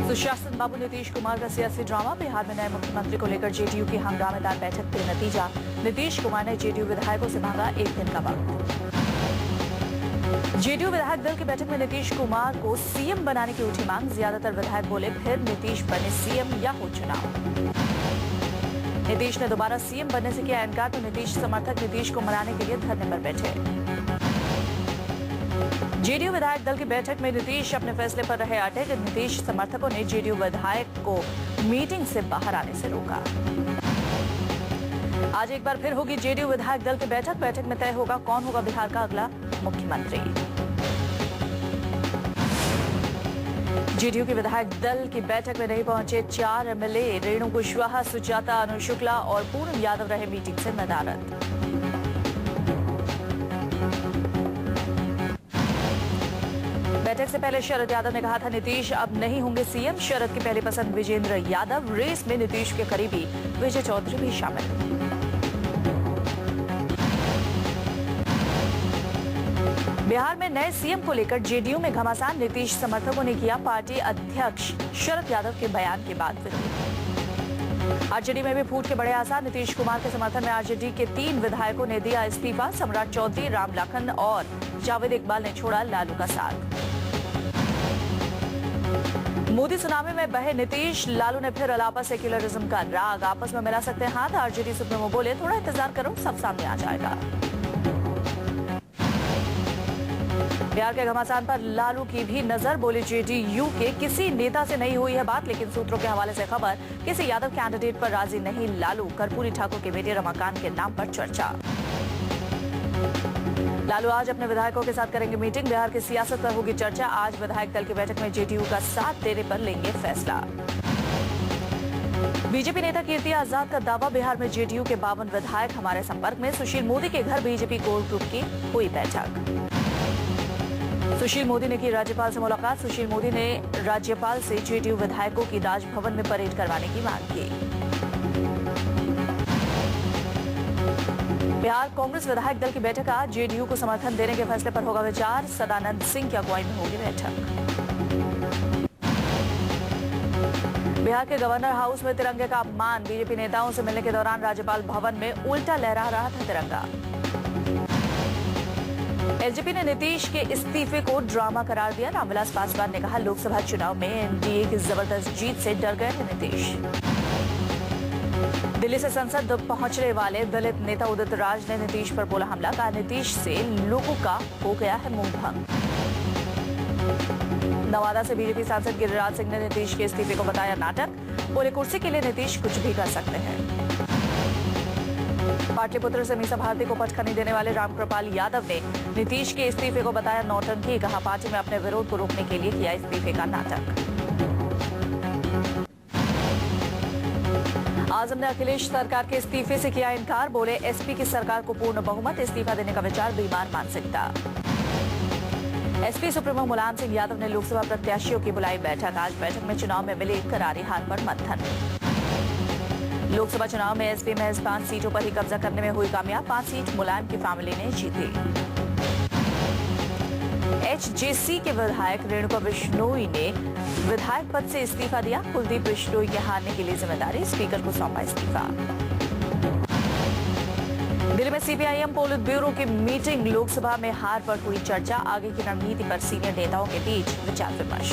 सुशासन बाबू नीतीश कुमार का सियासी ड्रामा। बिहार में नए मुख्यमंत्री को लेकर जेडीयू की हंगामेदार बैठक के नतीजा, नीतीश कुमार ने जेडीयू विधायकों से मांगा एक दिन का वक्त। जेडीयू विधायक दल की बैठक में नीतीश कुमार को सीएम बनाने की उठी मांग। ज्यादातर विधायक बोले फिर नीतीश बने सीएम या हो चुनाव। नीतीश ने दोबारा सीएम बनने से किया इनकार तो नीतीश समर्थक नीतीश को मनाने के लिए धरने पर बैठे। जेडीयू विधायक दल की बैठक में नीतीश अपने फैसले पर रहे अटक। नीतीश समर्थकों ने जेडीयू विधायक को मीटिंग से बाहर आने से रोका। आज एक बार फिर होगी जेडीयू विधायक दल की बैठक। बैठक में तय होगा कौन होगा बिहार का अगला मुख्यमंत्री। जेडीयू के विधायक दल की बैठक में नहीं पहुंचे 4 एमएलए। रेणु कुशवाहा, सुजाता, अनु शुक्ला और पूनम यादव रहे मीटिंग से नदारद। बैठक से पहले शरद यादव ने कहा था नीतीश अब नहीं होंगे सीएम। शरद की पहली पसंद विजेंद्र यादव। रेस में नीतीश के करीबी विजय चौधरी भी शामिल। बिहार में नए सीएम को लेकर जेडीयू में घमासान। नीतीश समर्थकों ने किया पार्टी अध्यक्ष शरद यादव के बयान के बाद विरोध। आरजेडी में भी फूट के बड़े आसार। नीतीश कुमार के समर्थन में आरजेडी के 3 विधायकों ने दिया इस्तीफा। सम्राट चौधरी, राम लाखन और जावेद इकबाल ने छोड़ा लालू का साथ। मोदी सुनामी में बहे नीतीश, लालू ने फिर अलापा सेक्युलरिज्म का राग। आपस में मिला सकते हैं हाथ। आरजेडी सुप्रीमो बोले थोड़ा इंतजार करो, सब सामने आ जाएगा। बिहार के घमासान पर लालू की भी नजर। बोले जेडीयू के किसी नेता से नहीं हुई है बात, लेकिन सूत्रों के हवाले से खबर किसी यादव कैंडिडेट पर राजी नहीं लालू। कर्पूरी ठाकुर के बेटे रमाकांत के नाम पर चर्चा। लालू आज अपने विधायकों के साथ करेंगे मीटिंग। बिहार की सियासत पर होगी चर्चा। आज विधायक दल की बैठक में जेडीयू का साथ देने पर लेंगे फैसला। बीजेपी नेता कीर्ति आजाद का दावा, बिहार में जेडीयू के 52 विधायक हमारे संपर्क में। सुशील मोदी के घर बीजेपी कोर ग्रुप की हुई बैठक। सुशील मोदी ने की राज्यपाल से मुलाकात। सुशील मोदी ने राज्यपाल से जेडीयू विधायकों की राजभवन में परेड करवाने की मांग की। बिहार कांग्रेस विधायक दल की बैठक आज। जेडीयू को समर्थन देने के फैसले पर होगा विचार। सदानंद सिंह की अगुवाई में होगी बैठक। बिहार के गवर्नर हाउस में तिरंगे का अपमान। बीजेपी नेताओं से मिलने के दौरान राज्यपाल भवन में उल्टा लहरा रहा था तिरंगा। एलजेपी ने नीतीश के इस्तीफे को ड्रामा करार दिया। रामविलास पासवान ने कहा लोकसभा चुनाव में एनडीए की जबरदस्त जीत से डर गए थे नीतीश। दिल्ली से संसद पहुंचने वाले दलित नेता उदित राज ने नीतीश पर बोला हमला। कहा नीतीश से लोगों का हो गया है मुंह भंग। नवादा से बीजेपी सांसद गिरिराज सिंह ने नीतीश के इस्तीफे को बताया नाटक। बोले कुर्सी के लिए नीतीश कुछ भी कर सकते हैं। पाटलिपुत्र से मीसा भारती को पटखनी देने वाले रामकृपाल यादव ने नीतीश के इस्तीफे को बताया नौटंकी। कहा पार्टी में अपने विरोध को रोकने के लिए किया इस्तीफे का नाटक। आजम ने अखिलेश सरकार के इस्तीफे से किया इनकार। बोले एसपी की सरकार को पूर्ण बहुमत, इस्तीफा देने का विचार बीमार मानसिकता। एसपी सुप्रीमो मुलायम सिंह यादव ने लोकसभा प्रत्याशियों की बुलाई बैठक। आज बैठक में चुनाव में मिली करारी हार पर मंथन। लोकसभा चुनाव में एसपी महज 5 सीटों पर ही कब्जा करने में हुई कामयाब। 5 सीट मुलायम की फैमिली ने जीती। एचजेसी के विधायक रेणुका बिश्नोई ने विधायक पद से इस्तीफा दिया। कुलदीप बिश्नोई के हारने के लिए जिम्मेदारी स्पीकर को सौंपा इस्तीफा। दिल्ली में सीपीआईएम पोलित ब्यूरो की मीटिंग। लोकसभा में हार पर हुई चर्चा। आगे की रणनीति पर सीनियर नेताओं के बीच विचार विमर्श।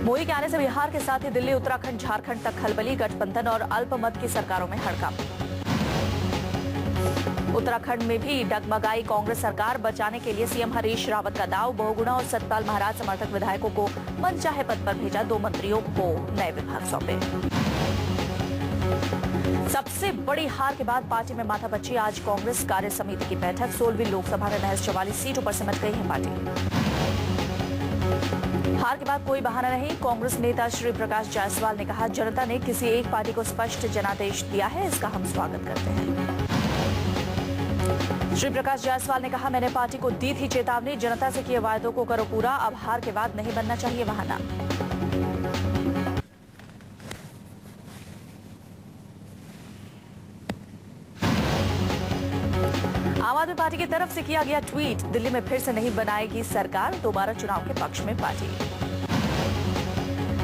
मोदी के आने से बिहार के साथ ही दिल्ली, उत्तराखंड, झारखंड तक खलबली। गठबंधन और अल्पमत की सरकारों में हड़कंप। उत्तराखंड में भी डगमगाई कांग्रेस सरकार। बचाने के लिए सीएम हरीश रावत का दाव। बहुगुणा और सतपाल महाराज समर्थक विधायकों को मनचाहे पद पर भेजा। 2 मंत्रियों को नए विभाग सौंपे। सबसे बड़ी हार के बाद पार्टी में माथापच्ची। आज कांग्रेस कार्य समिति की बैठक। 16वीं लोकसभा में महज 44 सीटों पर सिमट गई है पार्टी। हार के बाद कोई बहाना नहीं। कांग्रेस नेता श्री प्रकाश जायसवाल ने कहा जनता ने किसी एक पार्टी को स्पष्ट जनादेश दिया है, इसका हम स्वागत करते हैं। श्री प्रकाश जायसवाल ने कहा मैंने पार्टी को दी थी चेतावनी, जनता से किए वायदों को करो पूरा। अब हार के बाद नहीं बनना चाहिए बहाना। आम आदमी पार्टी की तरफ से किया गया ट्वीट, दिल्ली में फिर से नहीं बनाएगी सरकार, दोबारा चुनाव के पक्ष में पार्टी।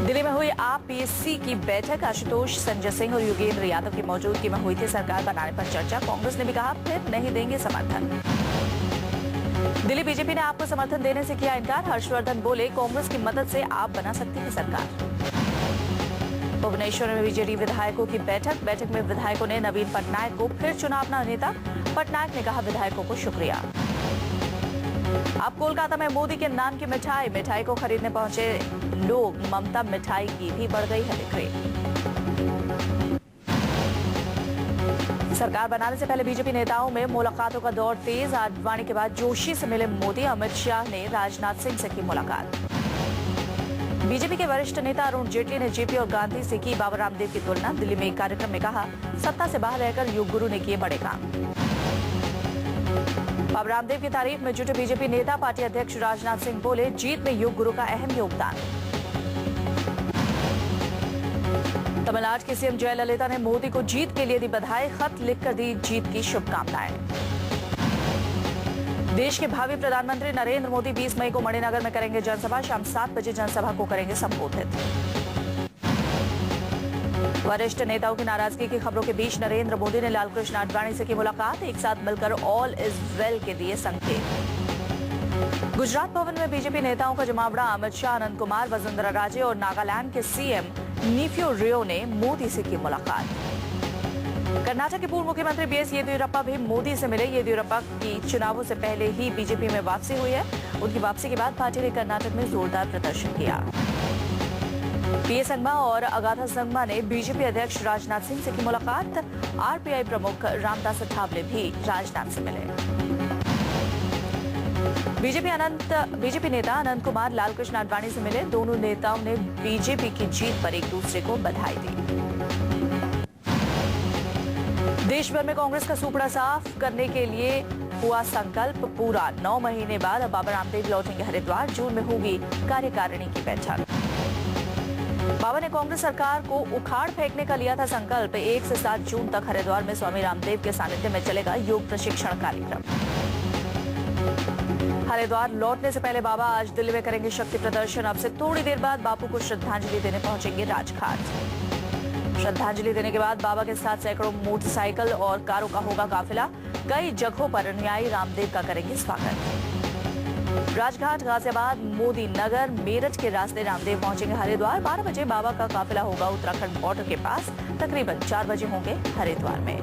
दिल्ली में हुई आप पीएससी की बैठक, आशुतोष, संजय सिंह और योगेंद्र यादव की मौजूदगी में हुई थी सरकार बनाने पर चर्चा। कांग्रेस ने भी कहा फिर नहीं देंगे समर्थन। दिल्ली बीजेपी ने आपको समर्थन देने से किया इनकार। हर्षवर्धन बोले कांग्रेस की मदद से आप बना सकती है सरकार। भुवनेश्वर में बीजेडी विधायकों की बैठक में विधायकों ने नवीन पटनायक को फिर चुना अपना नेता। पटनायक ने कहा विधायकों को शुक्रिया। अब कोलकाता में मोदी के नाम की मिठाई को खरीदने पहुंचे लोग, ममता मिठाई की भी बढ़ गई है बिक्री। सरकार बनाने से पहले बीजेपी नेताओं में मुलाकातों का दौर तेज। आडवाणी के बाद जोशी से मिले मोदी, अमित शाह ने राजनाथ सिंह से की मुलाकात। बीजेपी के वरिष्ठ नेता अरुण जेटली ने जेपी और गांधी से की बाबा रामदेव की तुलना। दिल्ली में एक कार्यक्रम में कहा सत्ता से बाहर रहकर योग गुरु ने किए बड़े काम। बाबा रामदेव की तारीफ में जुटे बीजेपी नेता, पार्टी अध्यक्ष राजनाथ सिंह बोले जीत में योग गुरु का अहम योगदान। तमिलनाडु की सीएम जयललिता ने मोदी को जीत के लिए दी बधाई, खत लिखकर दी जीत की शुभकामनाएं। देश के भावी प्रधानमंत्री नरेंद्र मोदी 20 मई को मणिनगर में करेंगे जनसभा। शाम 7 बजे जनसभा को करेंगे संबोधित। वरिष्ठ नेताओं की नाराजगी की खबरों के बीच नरेंद्र मोदी ने लालकृष्ण आडवाणी से की मुलाकात। एक साथ मिलकर ऑल इज वेल के दिए संकेत। गुजरात भवन में बीजेपी नेताओं का जमावड़ा। अमित शाह, अनंत कुमार, वसुंधरा राजे और नागालैंड के सीएम नीफ्यू रियो ने मोदी से की मुलाकात। कर्नाटक के पूर्व मुख्यमंत्री बीएस येदियुरप्पा भी मोदी से मिले। येदियुरप्पा की चुनावों से पहले ही बीजेपी में वापसी हुई है। उनकी वापसी के बाद पार्टी ने कर्नाटक में जोरदार प्रदर्शन किया। पीए संगमा और अगाथा संगमा ने बीजेपी अध्यक्ष राजनाथ सिंह से की मुलाकात। आरपीआई प्रमुख रामदास अठावले भी राजनाथ से मिले। बीजेपी नेता अनंत कुमार लालकृष्ण आडवाणी से मिले। दोनों नेताओं ने बीजेपी की जीत पर एक दूसरे को बधाई दी। देश भर में कांग्रेस का सुपड़ा साफ करने के लिए हुआ संकल्प पूरा। 9 महीने बाद बाबा रामदेव लौटेंगे हरिद्वार। जून में होगी कार्यकारिणी की बैठक। बाबा ने कांग्रेस सरकार को उखाड़ फेंकने का लिया था संकल्प। 1 से 7 जून तक हरिद्वार में स्वामी रामदेव के सानिध्य में चलेगा योग प्रशिक्षण कार्यक्रम। हरिद्वार लौटने से पहले बाबा आज दिल्ली में करेंगे शक्ति प्रदर्शन। अब से थोड़ी देर बाद बापू को श्रद्धांजलि देने पहुंचेंगे राजघाट। श्रद्धांजलि देने के बाद बाबा के साथ सैकड़ों मोटरसाइकिल और कारों का होगा काफिला। कई जगहों पर अनुयायी रामदेव का करेंगे स्वागत। राजघाट, गाजियाबाद, मोदी नगर, मेरठ के रास्ते रामदेव पहुंचेंगे हरिद्वार। 12 बजे बाबा का काफिला होगा उत्तराखंड बॉर्डर के पास। तकरीबन 4 बजे होंगे हरिद्वार में।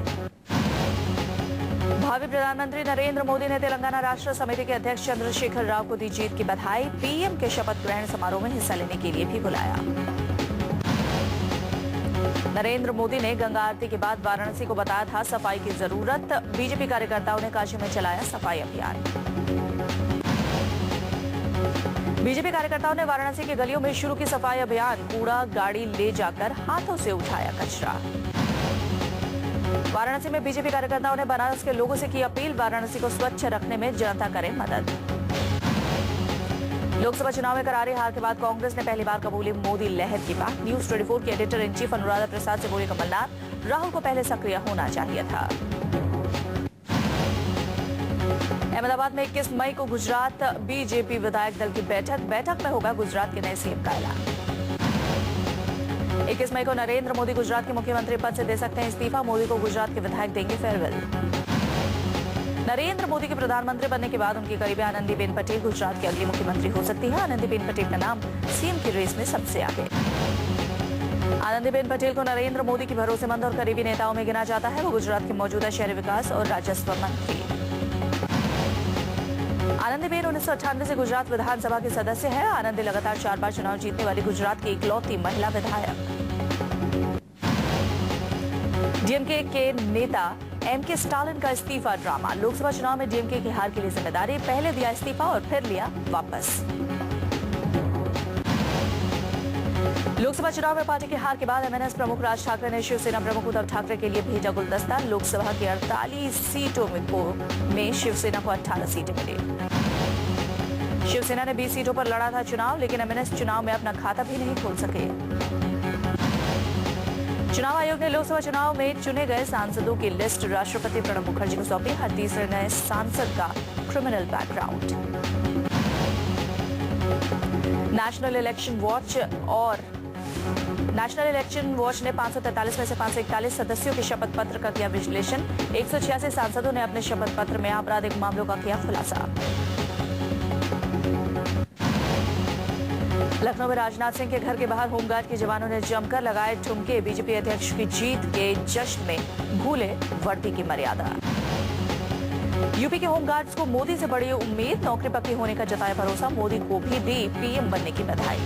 भावी प्रधानमंत्री नरेंद्र मोदी ने तेलंगाना राष्ट्र समिति के अध्यक्ष चंद्रशेखर राव को दी जीत की बधाई। पीएम के शपथ ग्रहण समारोह में हिस्सा लेने के लिए भी बुलाया। नरेंद्र मोदी ने गंगा आरती के बाद वाराणसी को बताया था सफाई की जरूरत। बीजेपी कार्यकर्ताओं ने काशी में चलाया सफाई अभियान। बीजेपी कार्यकर्ताओं ने वाराणसी की गलियों में शुरू की सफाई अभियान। कूड़ा गाड़ी ले जाकर हाथों से उठाया कचरा। वाराणसी में बीजेपी कार्यकर्ताओं ने बनारस के लोगों से की अपील, वाराणसी को स्वच्छ रखने में जनता करे मदद। लोकसभा चुनाव में करारी हार के बाद कांग्रेस ने पहली बार कबूली मोदी लहर की बात। न्यूज 24 के editor in chief Anuradha Prasad से बोले कमलनाथ, राहुल को पहले सक्रिय होना चाहिए था। अहमदाबाद में 21 मई को गुजरात बीजेपी विधायक दल की बैठक में होगा गुजरात के नए सीएम का ऐलान। 21 मई को नरेंद्र मोदी गुजरात के मुख्यमंत्री पद से दे सकते हैं इस्तीफा। मोदी को गुजरात के विधायक देंगे फेयरवेल। नरेंद्र मोदी के प्रधानमंत्री बनने के बाद उनकी करीबी आनंदीबेन पटेल गुजरात की अगली मुख्यमंत्री हो सकती है। आनंदीबेन पटेल का नाम सीएम की रेस में सबसे आगे। आनंदीबेन पटेल को नरेंद्र मोदी की भरोसेमंद और करीबी नेताओं में गिना जाता है। वो गुजरात के मौजूदा शहरी विकास और राजस्व मंत्री। आनंदीबेन 1998 से गुजरात विधानसभा के सदस्य है। आनंदी लगातार 4 बार चुनाव जीतने वाली गुजरात की इकलौती महिला विधायक। डीएमके के नेता एमके स्टालिन का इस्तीफा ड्रामा। लोकसभा चुनाव में डीएमके की हार के लिए जिम्मेदारी, पहले दिया इस्तीफा और फिर लिया वापस। लोकसभा चुनाव में पार्टी की हार के बाद एमएनएस प्रमुख राज ठाकरे ने शिवसेना प्रमुख उद्धव ठाकरे के लिए भेजा गुलदस्ता। लोकसभा की 48 सीटों में शिवसेना को 18 सीटें मिली। शिवसेना ने 20 सीटों पर लड़ा था चुनाव, लेकिन एमएनएस चुनाव में अपना खाता भी नहीं खोल सके। चुनाव आयोग ने लोकसभा चुनाव में चुने गए सांसदों की लिस्ट राष्ट्रपति प्रणब मुखर्जी को सौंपी। हर तीसरे नए सांसद का criminal background. National election watch ने 543 में से 541 सदस्यों के शपथ पत्र का किया विश्लेषण। 186 सांसदों ने अपने शपथ पत्र में आपराधिक मामलों का किया खुलासा। लखनऊ में राजनाथ सिंह के घर के बाहर होमगार्ड के जवानों ने जमकर लगाए ठुमके। बीजेपी अध्यक्ष की जीत के जश्न में भूले वर्दी की मर्यादा। यूपी के होमगार्ड्स को मोदी से बड़ी उम्मीद। नौकरी पक्की होने का जताया भरोसा। मोदी को भी दी पीएम बनने की बधाई।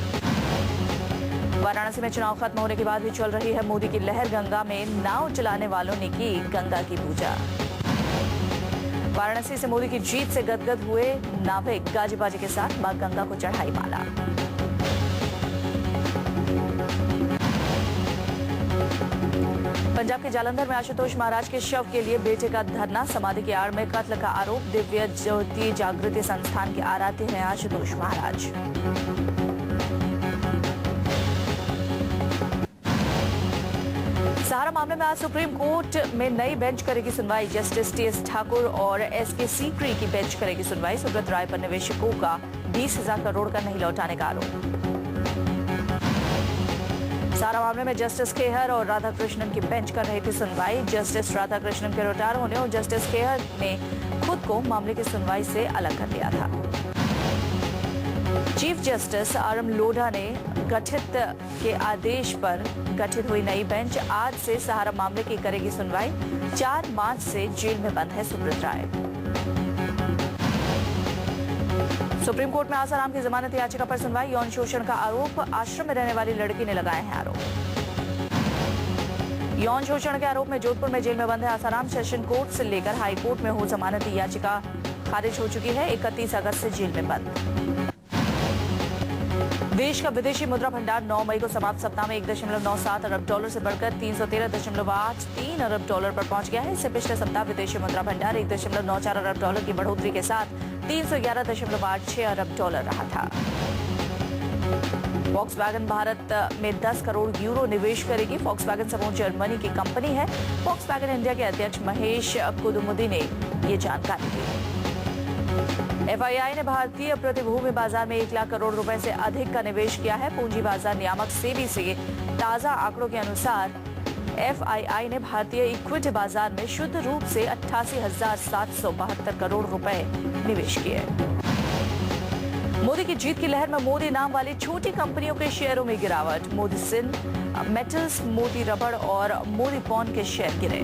वाराणसी में चुनाव खत्म होने के बाद भी चल रही है मोदी की लहर। गंगा में नाव चलाने वालों ने की गंगा की पूजा। वाराणसी से मोदी की जीत से गदगद हुए नाविक गाजी बाजी के साथ मां गंगा को चढ़ाई माला। पंजाब के जालंधर में आशुतोष महाराज के शव के लिए बेटे का धरना। समाधि की आड़ में कत्ल का आरोप। दिव्य ज्योति जागृति संस्थान के आराध्य हैं आशुतोष महाराज। सहारा मामले में आज सुप्रीम कोर्ट में नई बेंच करेगी सुनवाई। जस्टिस टीएस ठाकुर और एसके सीकरी की बेंच करेगी सुनवाई। सुब्रत राय पर निवेशकों का 20,000 करोड़ का नहीं लौटाने का आरोप। सारा मामले में जस्टिस खेहर और राधाकृष्णन की बेंच कर रही थी सुनवाई। जस्टिस राधाकृष्णन के रिटायर होने और जस्टिस खेहर ने खुद को मामले की सुनवाई से अलग कर लिया था। चीफ जस्टिस आरएम लोढ़ा ने गठित के आदेश पर गठित हुई नई बेंच आज से सहारा मामले की करेगी सुनवाई। 4 मार्च से जेल में बंद है सुब्रत राय। सुप्रीम कोर्ट में आसाराम की जमानत याचिका पर सुनवाई। यौन शोषण का आरोप। आश्रम में रहने वाली लड़की ने लगाए हैं आरोप। यौन शोषण के आरोप में जोधपुर में जेल में बंद है आसाराम। सेशन कोर्ट से लेकर हाई कोर्ट में हो जमानती याचिका खारिज हो चुकी है। 31 अगस्त से जेल में बंद। देश का विदेशी मुद्रा भंडार 9 मई को समाप्त सप्ताह में 1.97 अरब डॉलर से बढ़कर 313.83 अरब डॉलर पर पहुंच गया है। इससे पिछले सप्ताह विदेशी मुद्रा भंडार 1.94 अरब डॉलर की बढ़ोतरी के साथ 311.86 अरब डॉलर रहा था। वॉक्सवैगन भारत में 10 करोड़ यूरो निवेश करेगी। वॉक्सवैगन समूह जर्मनी की कंपनी है। वॉक्सवैगन इंडिया के अध्यक्ष महेश कुदुमुदी ने ये जानकारी दी। एफआईआई ने भारतीय प्रतिभूति बाजार में 1 लाख करोड़ रुपए से अधिक का निवेश किया है। पूंजी बाजार नियामक सेबी से ताजा आंकड़ों के अनुसार एफआईआई ने भारतीय इक्विटी बाजार में शुद्ध रूप से 88,772 करोड़ रुपए निवेश किए। मोदी की जीत की लहर में मोदी नाम वाली छोटी कंपनियों के शेयरों में गिरावट। मोदी सिन मेटल्स, मोदी रबड़ और मोदी पॉन के शेयर गिरे।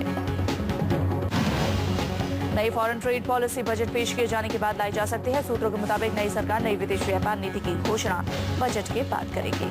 नई फॉरेन ट्रेड पॉलिसी बजट पेश किए जाने के बाद लाई जा सकती है। सूत्रों के मुताबिक नई सरकार नई विदेश व्यापार नीति की घोषणा बजट के बाद करेगी।